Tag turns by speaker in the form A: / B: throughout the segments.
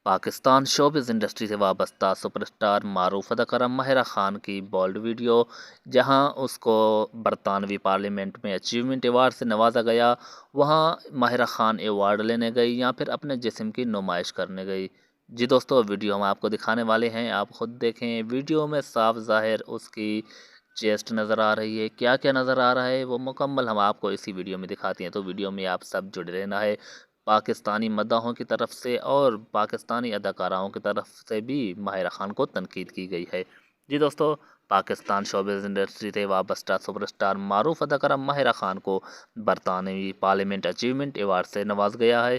A: Pakistan showbiz industry سے وابستہ super star معروف اداکارہ ماہرہ خان کی بولڈ ویڈیو، جہاں اس کو برطانوی پارلیمنٹ میں اچیومنٹ ایوارڈ سے نوازا گیا، وہاں ماہرہ خان ایوارڈ لینے گئی یا پھر اپنے جسم کی نمائش کرنے گئی۔ جی دوستو، ویڈیو ہم آپ کو دکھانے والے ہیں، آپ خود دیکھیں۔ ویڈیو میں صاف ظاہر اس کی چیسٹ نظر آ رہی ہے، کیا کیا نظر آ رہا ہے وہ مکمل ہم آپ کو اسی ویڈیو میں دکھاتے ہیں، تو ویڈیو میں آپ سب جڑے رہنا ہے۔ پاکستانی مداحوں کی طرف سے اور پاکستانی اداکاراؤں کی طرف سے بھی ماہرہ خان کو تنقید کی گئی ہے۔ جی دوستو، پاکستان شوبز انڈسٹری سے وابستہ سپر اسٹار معروف اداکارہ ماہرہ خان کو برطانوی پارلیمنٹ اچیومنٹ ایوارڈ سے نواز گیا ہے۔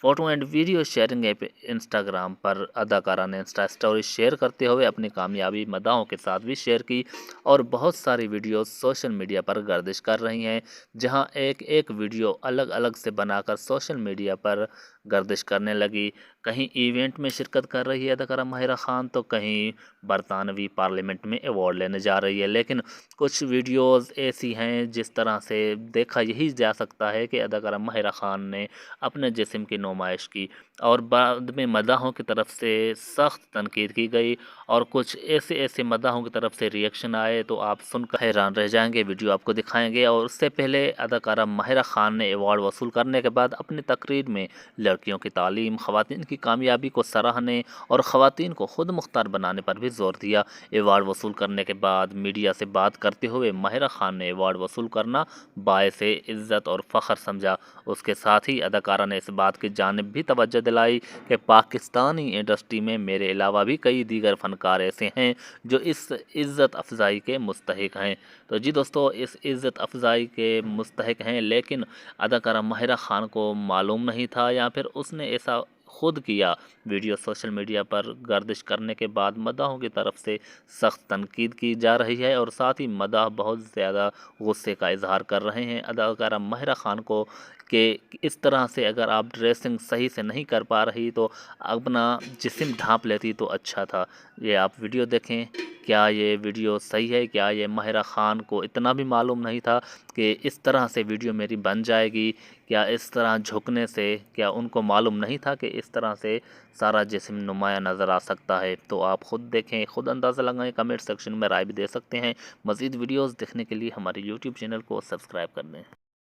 A: Photo and video sharing app Instagram پر اداکارہ نے انسٹا اسٹوری شیئر کرتے ہوئے اپنی کامیابی مداحوں کے ساتھ بھی شیئر کی، اور بہت ساری ویڈیوز سوشل میڈیا پر گردش کر رہی ہیں، جہاں ایک ایک ویڈیو الگ الگ سے بنا کر سوشل میڈیا پر گردش کرنے لگی۔ کہیں ایونٹ میں شرکت کر رہی ہے اداکارہ ماہرہ خان، تو کہیں برطانوی پارلیمنٹ میں ایوارڈ لینے جا رہی ہے۔ لیکن کچھ ویڈیوز ایسی ہیں جس طرح سے دیکھا یہی جا سکتا ہے کہ اداکارہ ماہرہ خان نے اپنے جسم کی نمائش کی، اور بعد میں مداحوں کی طرف سے سخت تنقید کی گئی، اور کچھ ایسے مداحوں کی طرف سے ریئیکشن آئے تو آپ سن کر حیران رہ جائیں گے۔ ویڈیو آپ کو دکھائیں گے، اور اس سے پہلے اداکارہ ماہرہ خان نے ایوارڈ وصول کرنے کے بعد اپنی تقریر میں لڑکیوں کی تعلیم، خواتین کی کامیابی کو سراہنے اور خواتین کو خود مختار بنانے پر بھی زور دیا۔ ایوارڈ وصول کرنے کے بعد میڈیا سے بات کرتے ہوئے ماہرہ خان نے ایوارڈ وصول کرنا باعث عزت اور فخر سمجھا۔ اس کے ساتھ ہی اداکارہ نے اس بات کی جانب بھی توجہ دلائی کہ پاکستانی انڈسٹری میں میرے علاوہ بھی کئی دیگر فنکار ایسے ہیں جو اس عزت افزائی کے مستحق ہیں۔ تو جی دوستو، اس عزت افزائی کے مستحق ہیں، لیکن اداکارہ ماہرہ خان کو معلوم نہیں تھا، یا پھر اس نے ایسا خود کیا۔ ویڈیو سوشل میڈیا پر گردش کرنے کے بعد مداحوں کی طرف سے سخت تنقید کی جا رہی ہے، اور ساتھ ہی مداح بہت زیادہ غصے کا اظہار کر رہے ہیں اداکارہ ماہرہ خان کو، کہ اس طرح سے اگر آپ ڈریسنگ صحیح سے نہیں کر پا رہی تو اپنا جسم ڈھانپ لیتی تو اچھا تھا۔ یہ آپ ویڈیو دیکھیں، کیا یہ ویڈیو صحیح ہے؟ کیا یہ ماہرہ خان کو اتنا بھی معلوم نہیں تھا کہ اس طرح سے ویڈیو میری بن جائے گی؟ کیا اس طرح جھکنے سے کیا ان کو معلوم نہیں تھا کہ اس طرح سے سارا جسم نمایاں نظر آ سکتا ہے؟ تو آپ خود دیکھیں، خود اندازہ لگائیں، کمنٹ سیکشن میں رائے بھی دے سکتے ہیں۔ مزید ویڈیوز دیکھنے کے لیے ہمارے یوٹیوب چینل کو سبسکرائب کر دیں۔